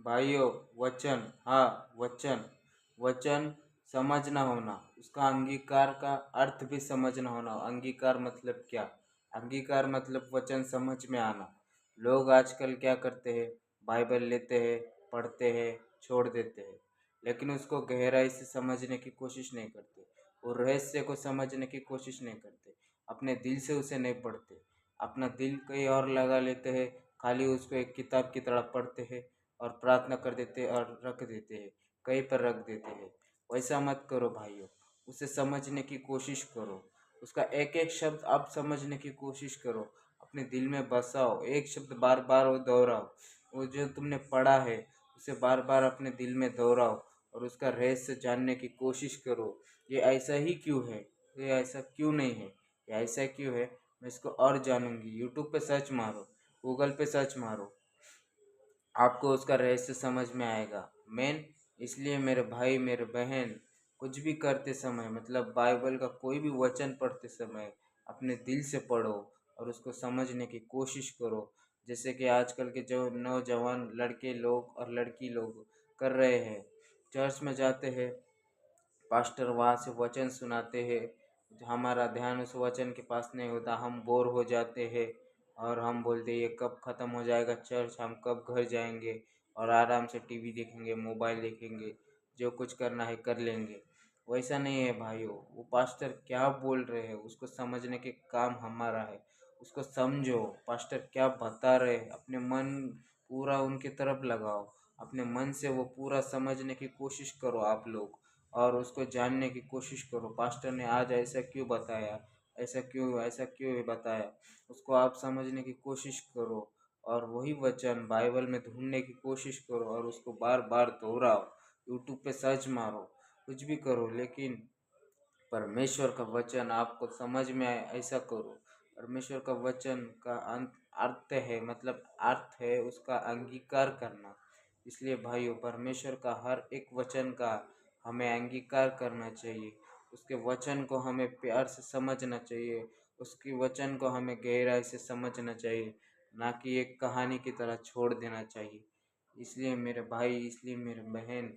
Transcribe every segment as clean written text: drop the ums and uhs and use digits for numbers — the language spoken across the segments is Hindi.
भाइयों, वचन, हाँ वचन, वचन समझना होना, उसका अंगीकार का अर्थ भी समझना होना। अंगीकार मतलब क्या? अंगीकार मतलब वचन समझ में आना। लोग आजकल क्या करते हैं? बाइबल लेते हैं, पढ़ते हैं, छोड़ देते हैं, लेकिन उसको गहराई से समझने की कोशिश नहीं करते। वो रहस्य को समझने की कोशिश नहीं करते, अपने दिल से उसे नहीं पढ़ते, अपना दिल कहीं और लगा लेते हैं। खाली उसको एक किताब की तरह पढ़ते हैं और प्रार्थना कर देते हैं और रख देते हैं, कहीं पर रख देते हैं। वैसा मत करो भाइयों, उसे समझने की कोशिश करो। उसका एक एक शब्द आप समझने की कोशिश करो, अपने दिल में बसाओ, एक शब्द बार बार वो दोहराओ। वो जो तुमने पढ़ा है उसे बार बार अपने दिल में दोहराओ और उसका रहस्य जानने की कोशिश करो। ये ऐसा ही क्यों है? ये ऐसा क्यों नहीं है? ये ऐसा क्यों है? मैं इसको और जानूंगी। यूट्यूब पे सर्च मारो, गूगल पे सर्च मारो, आपको उसका रहस्य समझ में आएगा। मेन इसलिए मेरे भाई मेरे बहन, कुछ भी करते समय मतलब बाइबल का कोई भी वचन पढ़ते समय अपने दिल से पढ़ो और उसको समझने की कोशिश करो। जैसे कि आजकल के जो नौजवान लड़के लोग और लड़की लोग कर रहे हैं, चर्च में जाते हैं, पास्टर वहाँ से वचन सुनाते हैं, हमारा ध्यान उस वचन के पास नहीं होता, हम बोर हो जाते हैं और हम बोलते हैं ये कब ख़त्म हो जाएगा चर्च, हम कब घर जाएंगे और आराम से टीवी देखेंगे, मोबाइल देखेंगे, जो कुछ करना है कर लेंगे। वैसा नहीं है भाइयों, वो पास्टर क्या बोल रहे हैं उसको समझने के काम हमारा है। उसको समझो, पास्टर क्या बता रहे हैं, अपने मन पूरा उनकी तरफ लगाओ, अपने मन से वो पूरा समझने की कोशिश करो आप लोग, और उसको जानने की कोशिश करो। पास्टर ने आज ऐसा क्यों बताया, ऐसा क्यों बताया, उसको आप समझने की कोशिश करो और वही वचन बाइबल में ढूंढने की कोशिश करो और उसको बार बार दोहराओ। यूट्यूब पे सर्च मारो, कुछ भी करो, लेकिन परमेश्वर का वचन आपको समझ में आए ऐसा करो। परमेश्वर का वचन का अंत अर्थ है, मतलब अर्थ है उसका अंगीकार करना। इसलिए भाइयों, परमेश्वर का हर एक वचन का हमें अंगीकार करना चाहिए। उसके वचन को हमें प्यार से समझना चाहिए, उसके वचन को हमें गहराई से समझना चाहिए, ना कि एक कहानी की तरह छोड़ देना चाहिए। इसलिए मेरे भाई, इसलिए मेरे बहन,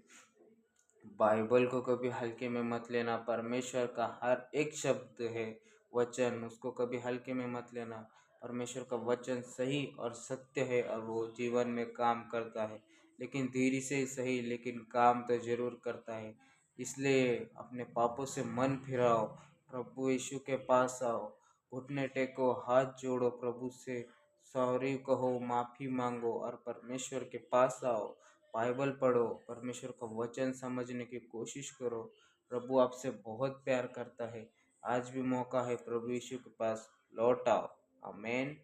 बाइबल को कभी हल्के में मत लेना। परमेश्वर का हर एक शब्द है, वचन, उसको कभी हल्के में मत लेना। परमेश्वर का वचन सही और सत्य है और वो जीवन में काम करता है, लेकिन धीरे से ही सही, लेकिन काम तो जरूर करता है। इसलिए अपने पापों से मन फिराओ, प्रभु यीशु के पास आओ, घुटने टेको, हाथ जोड़ो प्रभु से, सॉरी कहो, माफ़ी मांगो और परमेश्वर के पास आओ। बाइबल पढ़ो, परमेश्वर का वचन समझने की कोशिश करो। प्रभु आपसे बहुत प्यार करता है। आज भी मौका है, प्रभु यीशु के पास लौट आओ। आमीन।